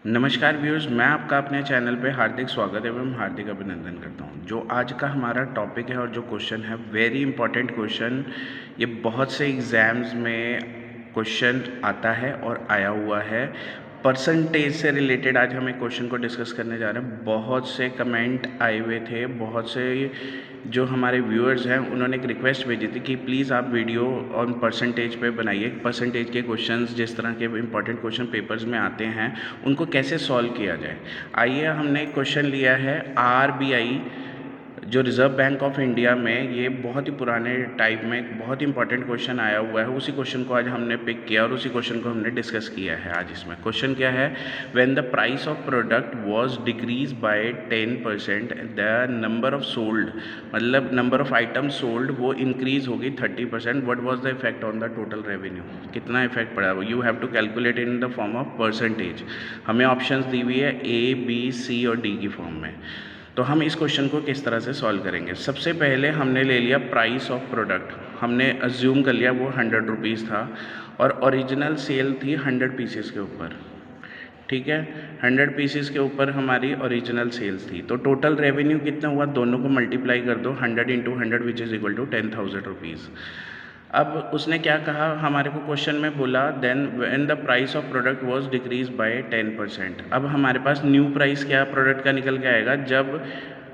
नमस्कार व्यूअर्स, मैं आपका अपने चैनल पे हार्दिक स्वागत एवं हार्दिक अभिनंदन करता हूँ। जो आज का हमारा टॉपिक है और जो क्वेश्चन है, वेरी इंपॉर्टेंट क्वेश्चन। ये बहुत से एग्ज़ाम्स में क्वेश्चन आता है और आया हुआ है। परसेंटेज से रिलेटेड आज हम एक क्वेश्चन को डिस्कस करने जा रहे हैं। बहुत से कमेंट आए हुए थे, बहुत से जो हमारे व्यूअर्स हैं उन्होंने एक रिक्वेस्ट भेजी थी कि प्लीज़ आप वीडियो ऑन परसेंटेज पे बनाइए। परसेंटेज के क्वेश्चंस, जिस तरह के इंपॉर्टेंट क्वेश्चन पेपर्स में आते हैं, उनको कैसे सॉल्व किया जाए। आइए, हमने एक क्वेश्चन लिया है आरबीआई, जो रिज़र्व बैंक ऑफ इंडिया में, ये बहुत ही पुराने टाइप में एक बहुत ही इंपॉर्टेंट क्वेश्चन आया हुआ है। उसी क्वेश्चन को आज हमने पिक किया और उसी क्वेश्चन को हमने डिस्कस किया है आज इसमें। क्वेश्चन क्या है, when the price of product was decrease by 10%, the number of sold, मतलब नंबर ऑफ आइटम सोल्ड, वो इंक्रीज होगी 30%, what was the effect on the total revenue. कितना इफेक्ट पड़ा, you have to calculate in the form of percentage. हमें options दी हुई है ए, B, सी और डी की फॉर्म में। तो हम इस क्वेश्चन को किस तरह से सॉल्व करेंगे। सबसे पहले हमने ले लिया प्राइस ऑफ प्रोडक्ट, हमने अज्यूम कर लिया वो 100 रुपीज़ था और ओरिजिनल सेल थी 100 पीसेस के ऊपर। ठीक है, 100 पीसेस के ऊपर हमारी ओरिजिनल सेल्स थी। तो टोटल रेवेन्यू कितना हुआ, दोनों को मल्टीप्लाई कर दो, 100 into 100 which is equal to 10,000 rupees. अब उसने क्या कहा, हमारे को क्वेश्चन में बोला then when the price of product was decrease by 10%। अब हमारे पास न्यू प्राइस क्या प्रोडक्ट का निकल के आएगा, जब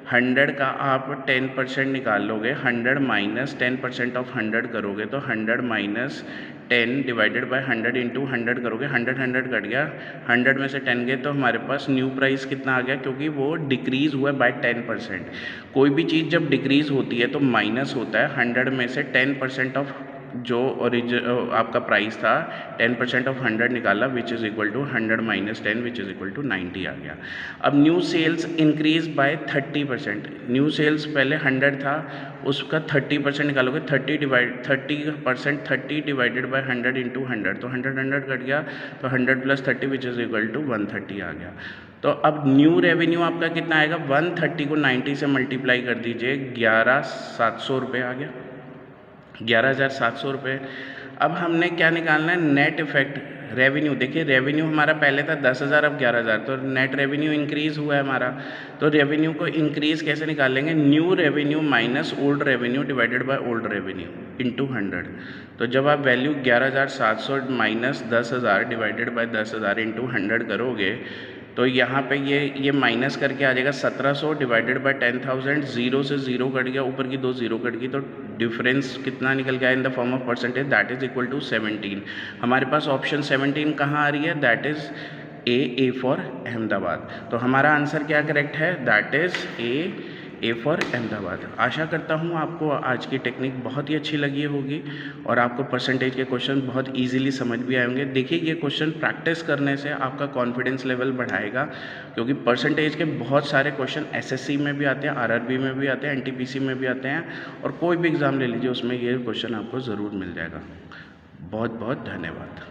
100 का आप 10% निकाल लोगे, 100 माइनस 10% ऑफ 100 करोगे तो 100 माइनस 10 डिवाइडेड बाय 100 इंटू 100 करोगे, 100 कट गया, 100 में से 10 गए तो हमारे पास न्यू प्राइस कितना आ गया, क्योंकि वो डिक्रीज़ हुआ बाय 10%। कोई भी चीज़ जब डिक्रीज़ होती है तो माइनस होता है। 100 में से 10% ऑफ जो आपका प्राइस था, 10% ऑफ 100 निकाला which is equal to 100 minus 10 which is equal to 90 आ गया। अब new sales increase by 30%। New sales पहले 100 था, उसका 30% निकालोगे, 30 डिवाइडेड बाय 100 इंटू 100, तो 100 कट गया, तो 100 plus 30 which is equal to 130 आ गया। तो अब न्यू रेवेन्यू आपका कितना आएगा, 130 को 90 से मल्टीप्लाई कर दीजिए, 11,700 रुपये आ गया, 11,700 रुपये। अब हमने क्या निकालना है, नेट इफेक्ट रेवेन्यू। देखिए, रेवेन्यू हमारा पहले था 10,000, अब 11,000, तो नेट रेवेन्यू इंक्रीज़ हुआ है हमारा। तो रेवेन्यू को इंक्रीज़ कैसे निकालेंगे, new revenue minus old revenue divided by old revenue into 100। तो जब आप value 11,700 minus 10,000 divided by 10,000 into 100 करोगे, तो यहाँ पे ये माइनस करके आ जाएगा 1700 डिवाइडेड बाय 10,000, जीरो से जीरो कट गया, ऊपर की दो जीरो कट गई, तो डिफरेंस कितना निकल गया in the form of percentage, that is equal to 17। हमारे पास ऑप्शन 17 कहाँ आ रही है, that is A for Ahmedabad. तो हमारा आंसर क्या करेक्ट है, that is A for Ahmedabad. आशा करता हूँ आपको आज की टेक्निक बहुत ही अच्छी लगी होगी और आपको परसेंटेज के क्वेश्चन बहुत इजीली समझ भी आए होंगे। देखिए, ये क्वेश्चन प्रैक्टिस करने से आपका कॉन्फिडेंस लेवल बढ़ाएगा, क्योंकि परसेंटेज के बहुत सारे क्वेश्चन एसएससी में भी आते हैं, आरआरबी में भी आते हैं, एनटीपीसी में भी आते हैं, और कोई भी एग्ज़ाम ले लीजिए उसमें ये क्वेश्चन आपको ज़रूर मिल जाएगा। बहुत बहुत धन्यवाद।